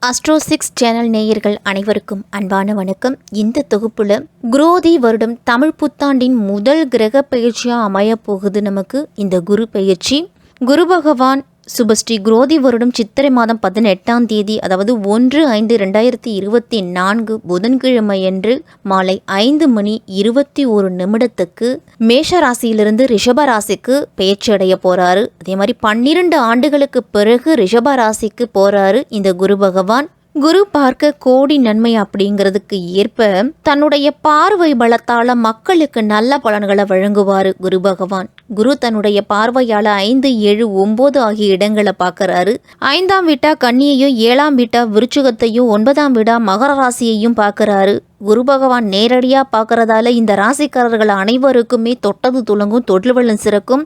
அஸ்ட்ரோ6 channel நேயர்கள் அனைவருக்கும் அன்பான வணக்கம். இந்த தொகுப்புல குரோதி வருடம் தமிழ் புத்தாண்டின் முதல் கிரக பயிற்சியாக அமைய போகுது. நமக்கு இந்த குரு பயிற்சி குரு பகவான் சுபஸ்ரீ குரோதி வருடம் சித்திரை மாதம் 18ஆம் தேதி, அதாவது 1/5/2024 புதன்கிழமையன்று மாலை 5:21 மேஷ ராசியிலிருந்து ரிஷப ராசிக்கு பெயர்ச்சி அடைய போறாரு. அதே மாதிரி 12 ஆண்டுகளுக்கு பிறகு ரிஷப ராசிக்கு போறாரு இந்த குரு பகவான். குரு பார்க்க கோடி நன்மை அப்படிங்கிறதுக்கு ஏற்ப தன்னுடைய பார்வை பலத்தால மக்களுக்கு நல்ல பலன்களை வழங்குவார் குரு பகவான். குரு தன்னுடைய பார்வையால 5, 7, 9 ஆகிய இடங்களை பார்க்கறாரு. 5ஆம் வீட்டா கன்னியையும், 7ஆம் வீட்டா விருச்சிகத்தையும், 9ஆம் வீடா மகர ராசியையும் பார்க்கறாரு. குரு பகவான் நேரடியாக பார்க்கறதால இந்த ராசிக்காரர்கள் அனைவருக்குமே தொட்டது துலங்கும், தொழில் வளம் சிறக்கும்,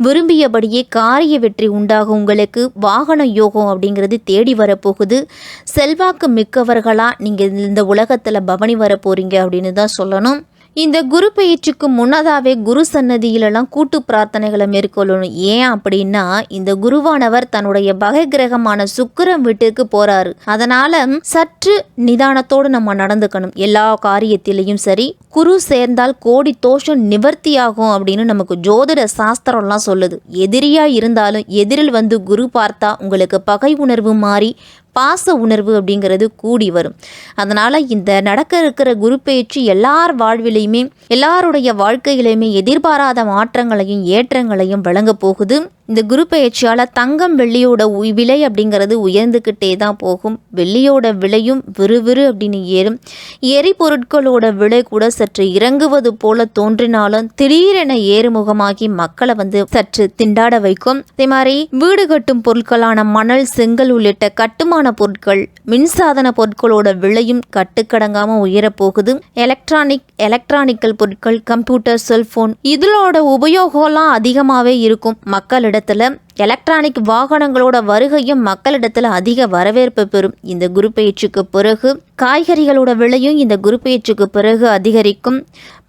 விரும்பியபடியே காரிய வெற்றி உண்டாகும். உங்களுக்கு வாகன யோகம் அப்படிங்கிறது தேடி வரப்போகுது. செல்வாக்கு மிக்கவர்களாக நீங்கள் இந்த உலகத்தில் பவனி வர போகிறீங்க அப்படின்னு தான் சொல்லணும். இந்த குரு பயிற்சிக்கு முன்னதாகவே குரு சன்னதியிலலாம் கூட்டு பிரார்த்தனைகளை மேற்கொள்ளணும். ஏன் அப்படின்னா, இந்த குருவானவர் தன்னுடைய பகை கிரகமான சுக்கிரன் வீட்டுக்கு போறாரு. அதனால சற்று நிதானத்தோடு நம்ம நடந்துக்கணும். எல்லா காரியத்திலையும் சரி, குரு சேர்ந்தால் கோடி தோஷம் நிவர்த்தியாகும் அப்படின்னு நமக்கு ஜோதிட சாஸ்திரம்லாம் சொல்லுது. எதிரியா இருந்தாலும் எதிரில் வந்து குரு பார்த்தா உங்களுக்கு பகை உணர்வு மாறி பாச உணர்வு அப்படிங்கிறது கூடி வரும். அதனால் இந்த நடக்க இருக்கிற குரு பயிற்சி எல்லார் வாழ்விலையுமே, எல்லாருடைய வாழ்க்கையிலையுமே எதிர்பாராத மாற்றங்களையும் ஏற்றங்களையும் வழங்க போகுது. இந்த குரு பயிற்சியால் தங்கம் வெள்ளியோட விலை அப்படிங்கிறது உயர்ந்துக்கிட்டே தான் போகும். வெள்ளியோட விலையும் விறுவிறு அப்படின்னு ஏறும். எரிபொருட்களோட விலை கூட சற்று இறங்குவது போல தோன்றினாலும் திடீரென ஏறுமுகமாகி மக்களை வந்து சற்று திண்டாட வைக்கும். அதே மாதிரி வீடு கட்டும் பொருட்களான மணல், செங்கல் உள்ளிட்ட கட்டுமான பொருட்கள், மின்சாதன பொருட்களோட விலையும் கட்டுக்கடங்காம உயரப்போகுது. எலக்ட்ரானிக்கல் பொருட்கள், கம்ப்யூட்டர், செல்போன் இதோட உபயோகம்லாம் அதிகமாகவே இருக்கும். மக்களிடத்துல எலக்ட்ரானிக் வாகனங்களோட வருகையும் மக்களிடத்தில் அதிக வரவேற்பு பெறும். இந்த குரு பயிற்சிக்கு பிறகு காய்கறிகளோட விலையும் இந்த குரு பயிற்சிக்கு பிறகு அதிகரிக்கும்.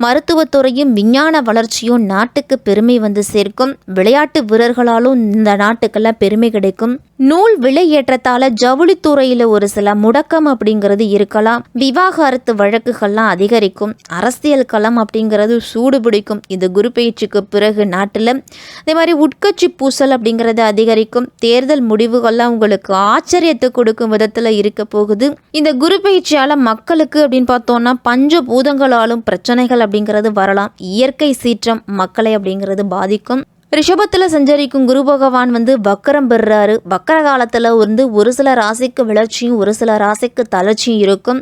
மருத்துவத்துறையும் விஞ்ஞான வளர்ச்சியும் நாட்டுக்கு பெருமை வந்து சேர்க்கும். விளையாட்டு வீரர்களாலும் இந்த நாட்டுக்கெல்லாம் பெருமை கிடைக்கும். நூல் விலை ஏற்றத்தால ஜவுளித்துறையில் ஒரு சில முடக்கம் அப்படிங்கிறது இருக்கலாம். விவாகரத்து வழக்குகள்லாம் அதிகரிக்கும். அரசியல் களம் அப்படிங்கிறது சூடு பிடிக்கும் இந்த குரு பயிற்சிக்கு பிறகு நாட்டில். அதே மாதிரி உட்கட்சி பூசல் அப்படிங்கிறது அதிகரிக்கும். தேர்தல் முடிவுகள்லாம் உங்களுக்கு ஆச்சரியத்தை கொடுக்கும் விதத்தில் இருக்க போகுது. இந்த குரு பயிற்சியால் மக்களுக்கு அப்படின்னு பார்த்தோம்னா பஞ்சபூதங்களாலும் பிரச்சனைகள் அப்படிங்கிறது வரலாம். இயற்கை சீற்றம் மக்களை அப்படிங்கிறது பாதிக்கும். ரிஷபத்தில் சஞ்சரிக்கும் குரு பகவான் வந்து வக்கரம் பெறுறாரு. வக்கர காலத்தில் வந்து ஒரு சில ராசிக்கு வளர்ச்சியும் ஒரு சில ராசிக்கு தளர்ச்சியும் இருக்கும்.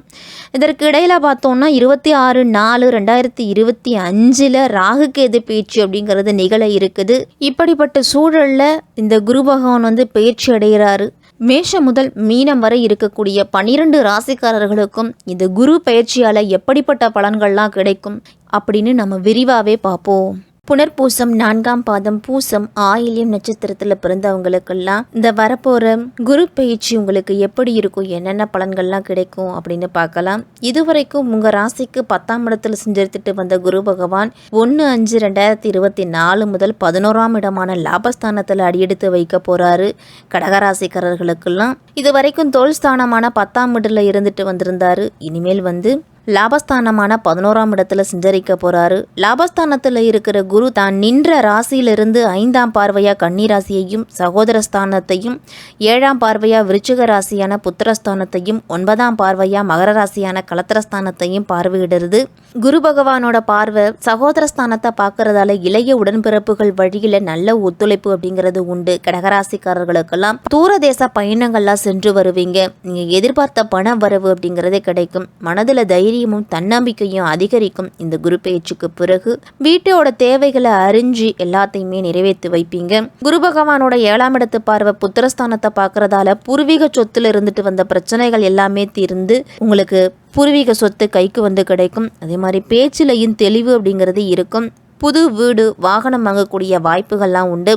இதற்கு இடையில பார்த்தோம்னா 26/4/2025 ராகு கேது பயிற்சி அப்படிங்கிறது நிகழ இருக்குது. இப்படிப்பட்ட சூழலில் இந்த குரு பகவான் வந்து பயிற்சி அடைகிறாரு. மேஷம் முதல் மீனம் வரை இருக்கக்கூடிய 12 ராசிக்காரர்களுக்கும் இந்த குரு பயிற்சியால் எப்படிப்பட்ட பலன்கள்லாம் கிடைக்கும் அப்படின்னு நம்ம விரிவாகவே பார்ப்போம். புனர்பூசம் 4ஆம் பாதம், பூசம், ஆயில்யம் நட்சத்திரத்தில் பிறந்தவங்களுக்கெல்லாம் இந்த வரப்போகிற குரு பயிற்சி உங்களுக்கு எப்படி இருக்கும், என்னென்ன பலன்கள்லாம் கிடைக்கும் அப்படின்னு பார்க்கலாம். இதுவரைக்கும் உங்கள் ராசிக்கு 10ஆம் இடத்துல செஞ்சுட்டு வந்த குரு பகவான் 1/5/2024 முதல் 11ஆம் இடமான லாபஸ்தானத்தில் அடியெடுத்து வைக்க போகிறாரு. கடகராசிக்காரர்களுக்கெல்லாம் இதுவரைக்கும் தோல் ஸ்தானமான 10ஆம் இடத்துல இருந்துட்டு வந்திருந்தாரு. இனிமேல் வந்து லாபஸ்தானமான 11ஆம் இடத்துல சஞ்சரிக்க போறாரு. லாபஸ்தானத்தில் இருக்கிற குரு தான் நின்ற ராசியிலிருந்து 5ஆம் பார்வையா கன்னி ராசியையும், சகோதரஸ்தானத்தையும், 7ஆம் பார்வையா விருச்சிக ராசியான புத்திரஸ்தானத்தையும், 9ஆம் பார்வையா மகர ராசியான கலத்திரஸ்தானத்தையும் பார்வையிடுறது. குரு பகவானோட பார்வை சகோதரஸ்தானத்தை பார்க்கறதால இளைய உடன்பிறப்புகள் வழியில நல்ல ஒத்துழைப்பு அப்படிங்கிறது உண்டு. கடகராசிக்காரர்களுக்கெல்லாம் தூரதேச பயணங்கள்லாம் சென்று வருவீங்க. நீங்க எதிர்பார்த்த பண வரவு அப்படிங்கிறதே கிடைக்கும். மனதில் தைரியமும் தன்னம்பிக்கையும் அதிகரிக்கும். இந்த குரு பயிற்சிக்கு பிறகு வீட்டோட தேவைகளை அறிஞ்சு எல்லாத்தையுமே நிறைவேற்றி வைப்பீங்க. குரு பகவானோட 7ஆம் இடத்து பார்வை புத்திரஸ்தானத்தை பார்க்கறதால பூர்வீக சொத்துல இருந்துட்டு வந்த பிரச்சனைகள் எல்லாமே தீர்ந்து உங்களுக்கு பூர்வீக சொத்து கைக்கு வந்து கிடைக்கும். அதே மாதிரி பேச்சிலையும் தெளிவு அப்படிங்கிறது இருக்கும். புது வீடு வாகனம் வாங்கக்கூடிய வாய்ப்புகள்லாம் உண்டு.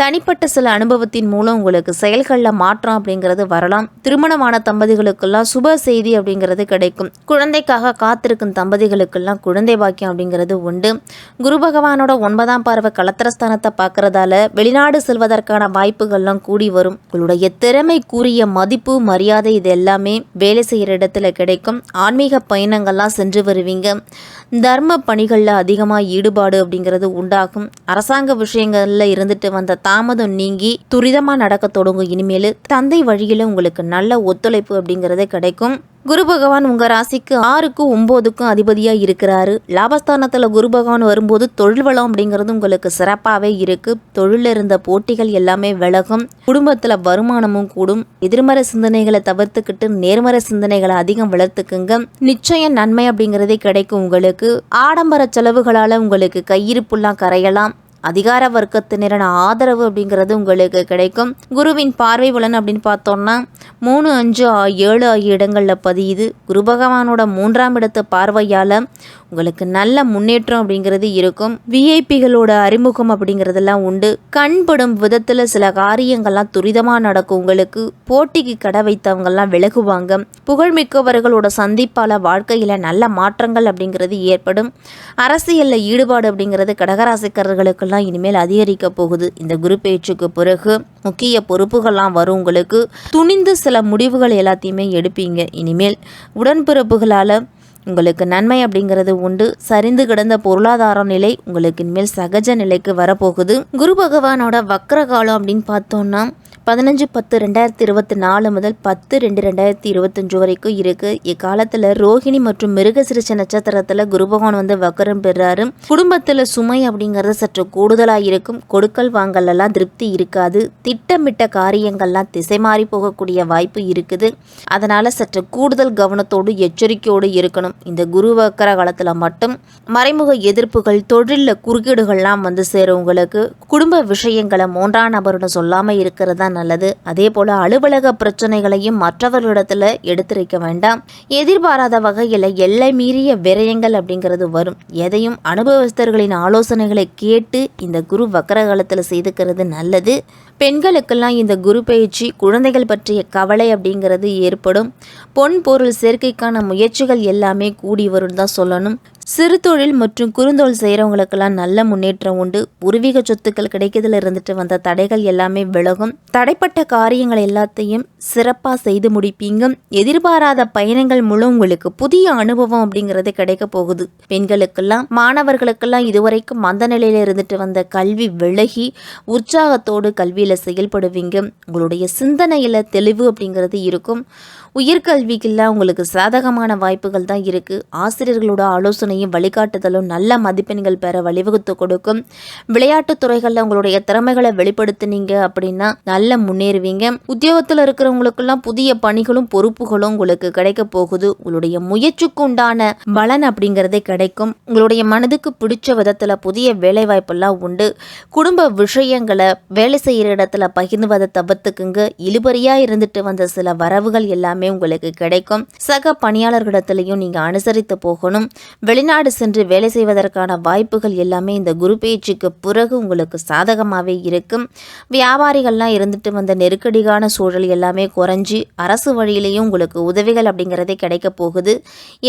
தனிப்பட்ட சில அனுபவத்தின் மூலம் உங்களுக்கு செயல்களில் மாற்றம் அப்படிங்கிறது வரலாம். திருமணமான தம்பதிகளுக்கெல்லாம் சுப செய்தி அப்படிங்கிறது கிடைக்கும். குழந்தைக்காக காத்திருக்கும் தம்பதிகளுக்கெல்லாம் குழந்தை பாக்கியம் அப்படிங்கிறது உண்டு. குரு பகவானோட 9ஆம் பார்வை களத்திரஸ்தானத்தை பார்க்கறதால வெளிநாடு செல்வதற்கான வாய்ப்புகள்லாம் கூடி வரும். உங்களுடைய திறமை கூறிய மதிப்பு மரியாதை இது எல்லாமே வேலை செய்கிற இடத்துல கிடைக்கும். ஆன்மீக பயணங்கள்லாம் சென்று வருவீங்க. தர்ம பணிகளில் அதிகமாக ஈடுபாடு அப்படிங்கிறது உண்டாகும். அரசாங்க விஷயங்களில் இருந்துட்டு வந்த தாமதம் நீங்கி துரிதமாக நடக்க தொடங்கும். இனிமேல் தந்தை வழியில் உங்களுக்கு நல்ல ஒத்துழைப்பு அப்படிங்கிறது கிடைக்கும். குரு பகவான் உங்கள் ராசிக்கு 6க்கும் 9க்கும் அதிபதியாக இருக்கிறாரு. லாபஸ்தானத்தில் குரு பகவான் வரும்போது தொழில் வளம் அப்படிங்கிறது உங்களுக்கு சிறப்பாகவே இருக்குது. தொழிலில் இருந்த போட்டிகள் எல்லாமே விலகும். குடும்பத்தில் வருமானமும் கூடும். எதிர்மறை சிந்தனைகளை தவிர்த்துக்கிட்டு நேர்மறை சிந்தனைகளை அதிகம் வளர்த்துக்குங்க. நிச்சயம் நன்மை அப்படிங்கிறதே கிடைக்கும். உங்களுக்கு ஆடம்பர செலவுகளால் உங்களுக்கு கையிருப்புலாம் கரையலாம். அதிகார வர்க்கத்தினரான ஆதரவு அப்படிங்கிறது உங்களுக்கு கிடைக்கும். குருவின் பார்வை பலன் அப்படின்னு பார்த்தோம்னா 3, 5, 7 ஆகிய இடங்களில் பதியுது. குரு பகவானோட 3ஆம் இடத்து பார்வையால் உங்களுக்கு நல்ல முன்னேற்றம் அப்படிங்கிறது இருக்கும். விஐபிகளோட அறிமுகம் அப்படிங்கிறதெல்லாம் உண்டு. கண்படும் விதத்தில் சில காரியங்கள்லாம் துரிதமாக நடக்கும். உங்களுக்கு போட்டிக்கு கடை வைத்தவங்கெல்லாம் விலகுவாங்க. புகழ்மிக்கவர்களோட சந்திப்பால் வாழ்க்கையில் நல்ல மாற்றங்கள் அப்படிங்கிறது ஏற்படும். அரசியலில் ஈடுபாடு அப்படிங்கிறது கடகராசிக்காரர்களுக்கெல்லாம் இனிமேல் அதிகரிக்க போகுது. இந்த குரு பேச்சுக்கு பிறகு முக்கிய பொறுப்புகள்லாம் வரும். உங்களுக்கு துணிந்து சில முடிவுகள் எல்லாத்தையுமே எடுப்பீங்க. இனிமேல் உடன்பிறப்புகளால் உங்களுக்கு நன்மை அப்படிங்கிறது உண்டு. சரிந்து கிடந்த பொருளாதார நிலை உங்களுக்கு இனிமேல் சகஜ நிலைக்கு வரப்போகுது. குரு பகவானோட வக்ர காலம் அப்படின்னு பார்த்தோம்னா 15/10/2024 முதல் 10/2/2025 வரைக்கும் இருக்குது. இக்காலத்தில் ரோஹிணி மற்றும் மிருகசிரிச்ச நட்சத்திரத்தில் குரு பகவான் வக்கரம் பெறாரு. குடும்பத்தில் சுமை அப்படிங்கிறது சற்று கூடுதலாக இருக்கும். கொடுக்கல் வாங்கலாம் திருப்தி இருக்காது. திட்டமிட்ட காரியங்கள்லாம் திசை மாறி போகக்கூடிய வாய்ப்பு இருக்குது. அதனால் சற்று கூடுதல் கவனத்தோடு எச்சரிக்கையோடு இருக்கணும். இந்த குரு வக்கர காலத்தில் மட்டும் மறைமுக எதிர்ப்புகள் தொழிலில் குறுக்கீடுகள்லாம் சேரும். உங்களுக்கு குடும்ப விஷயங்களை 3ஆம் நபருடன் சொல்லாமல் இருக்கிறதா நல்லது. அதே போல அலுவலக பிரச்சனைகளையும் மற்றவர்களிடத்துல எடுத்துரைக்க வேண்டாம். எதிர்பாராத வகையில் எல்லை மீறிய விரயங்கள் அப்படிங்கிறது வரும். எதையும் அனுபவஸ்தர்களின் ஆலோசனைகளை கேட்டு இந்த குரு வக்கர காலத்தில் செய்துக்கிறது நல்லது. பெண்களுக்கெல்லாம் இந்த குரு பயிற்சி குழந்தைகள் பற்றிய கவலை அப்படிங்கிறது ஏற்படும். பொன் பொருள் சேர்க்கைக்கான முயற்சிகள் எல்லாமே கூடி வரும் தான் சொல்லணும். சிறு தொழில் மற்றும் குறுந்தொழில் செய்கிறவங்களுக்கெல்லாம் நல்ல முன்னேற்றம் உண்டு. பூர்வீக சொத்துக்கள் கிடைக்கிறதுல இருந்துட்டு வந்த தடைகள் எல்லாமே விலகும். தடைப்பட்ட காரியங்கள் எல்லாத்தையும் சிறப்பாக செய்து முடிப்பீங்க. எதிர்பாராத பயணங்கள் மூலம் உங்களுக்கு புதிய அனுபவம் அப்படிங்கிறது கிடைக்க போகுது. பெண்களுக்கெல்லாம் மாணவர்களுக்கெல்லாம் இதுவரைக்கும் மந்த நிலையில இருந்துட்டு வந்த கல்வி விலகி உற்சாகத்தோடு கல்வியில் செயல்படுவீங்க. உங்களுடைய சிந்தனையில் தெளிவு அப்படிங்கிறது இருக்கும். உயர்கல்விக்கெல்லாம் உங்களுக்கு சாதகமான வாய்ப்புகள் தான் இருக்குது. ஆசிரியர்களோட ஆலோசனையும் வழிகாட்டுதலும் நல்ல மதிப்பெண்கள் பெற வழிவகுத்து கொடுக்கும். விளையாட்டுத் துறைகளில் உங்களுடைய திறமைகளை வெளிப்படுத்தினீங்க அப்படின்னா நல்ல முன்னேறுவீங்க. உத்தியோகத்தில் இருக்கிறவங்களுக்கெல்லாம் புதிய பணிகளும் பொறுப்புகளும் உங்களுக்கு கிடைக்க போகுது. உங்களுடைய முயற்சிக்கு உண்டான பலன் அப்படிங்கிறதே கிடைக்கும். உங்களுடைய மனதுக்கு பிடிச்ச விதத்தில் புதிய வேலை வாய்ப்பெல்லாம் உண்டு. குடும்ப விஷயங்களை வேலை செய்கிற இடத்துல பகிர்ந்துவதை தவிர்த்துக்குங்க. இழுபறியாக இருந்துட்டு வந்த சில வரவுகள் எல்லாமே உங்களுக்கு கிடைக்கும். சக பணியாளர்களிடத்திலையும் நீங்க அனுசரித்து போகணும். வெளிநாடு சென்று வேலை செய்வதற்கான வாய்ப்புகள் எல்லாமே இந்த குரு பேச்சுக்கு பிறகு உங்களுக்கு சாதகமாகவே இருக்கும். வியாபாரிகள்லாம் இருந்துட்டு வந்த நெருக்கடியான சூழல் எல்லாமே குறைஞ்சி அரசு வழியிலையும் உங்களுக்கு உதவிகள் அப்படிங்கிறதே கிடைக்க போகுது.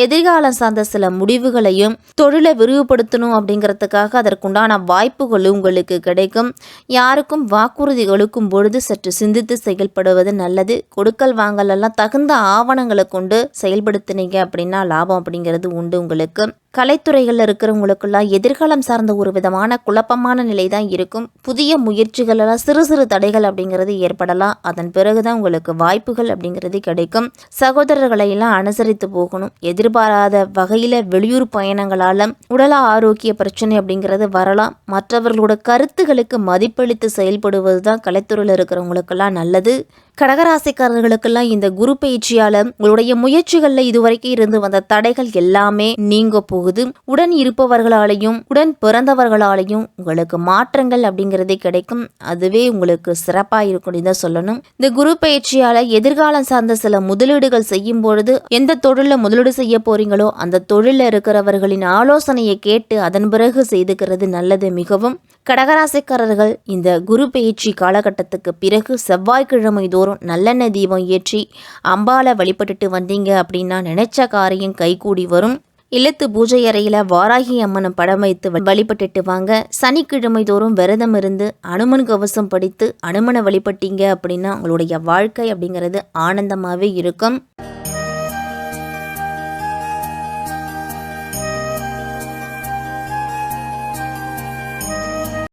எதிர்காலம் சார்ந்த சில முடிவுகளையும் தொழிலை விரிவுபடுத்தணும் அப்படிங்கிறதுக்காக அதற்குண்டான வாய்ப்புகளும் உங்களுக்கு கிடைக்கும். யாருக்கும் வாக்குறுதி கொடுக்கும் பொழுது சற்று சிந்தித்து செயல்படுவது நல்லது. கொடுக்கல் வாங்கல் எல்லாம் தகுந்த ஆவணங்களை கொண்டு செயல்படுத்தினீங்க அப்படின்னா லாபம் அப்படிங்கிறது உண்டு. உங்களுக்கு கலைத்துறைகளில் இருக்கிறவங்களுக்கெல்லாம் எதிர்காலம் சார்ந்த ஒரு விதமான குழப்பமான நிலை தான் இருக்கும். புதிய முயற்சிகளெல்லாம் சிறு சிறு தடைகள் அப்படிங்கிறது ஏற்படலாம். அதன் பிறகுதான் உங்களுக்கு வாய்ப்புகள் அப்படிங்கிறது கிடைக்கும். சகோதரர்களையெல்லாம் அனுசரித்து போகணும். எதிர்பாராத வகையில் வெளியூர் பயணங்களால் உடல் ஆரோக்கிய பிரச்சனை அப்படிங்கிறது வரலாம். மற்றவர்களோட கருத்துகளுக்கு மதிப்பளித்து செயல்படுவது தான் கலைத்துறையில் இருக்கிறவங்களுக்கெல்லாம் நல்லது. கடகராசிக்காரர்களுக்கெல்லாம் இந்த குரு பயிற்சியால் உங்களுடைய முயற்சிகளில் இதுவரைக்கும் இருந்து வந்த தடைகள் எல்லாமே நீங்க போகுது. போகுது. உடன் இருப்பவர்களாலையும் உடன் பிறந்தவர்களாலையும் உங்களுக்கு மாற்றங்கள் அப்படிங்கிறதே கிடைக்கும். அதுவே உங்களுக்கு சிறப்பாக இருக்கும்னு தான் சொல்லணும். இந்த குரு பயிற்சியால் எதிர்காலம் சார்ந்த சில முதலீடுகள் செய்யும் பொழுது எந்த தொழிலில் முதலீடு செய்ய போறீங்களோ அந்த தொழிலில் இருக்கிறவர்களின் ஆலோசனையை கேட்டு அதன் பிறகு செய்துக்கிறது நல்லது. மிகவும் கடகராசிக்காரர்கள் இந்த குரு பயிற்சி காலகட்டத்துக்கு பிறகு செவ்வாய்க்கிழமை தோறும் நல்லெண்ணெய் தீபம் ஏற்றி அம்பாலை வழிபட்டுட்டு வந்தீங்க அப்படின்னா நினைச்ச காரியம் கைகூடி வரும். இல்லத்து பூஜை அறையில் வாராகி அம்மனை படம் வைத்து வழிபட்டுட்டு வாங்க. சனிக்கிழமை தோறும் விரதம் இருந்து அனுமன் கவசம் படித்து அனுமனை வழிபட்டீங்க அப்படின்னா உங்களுடைய வாழ்க்கை அப்படிங்கிறது ஆனந்தமாகவே இருக்கும்.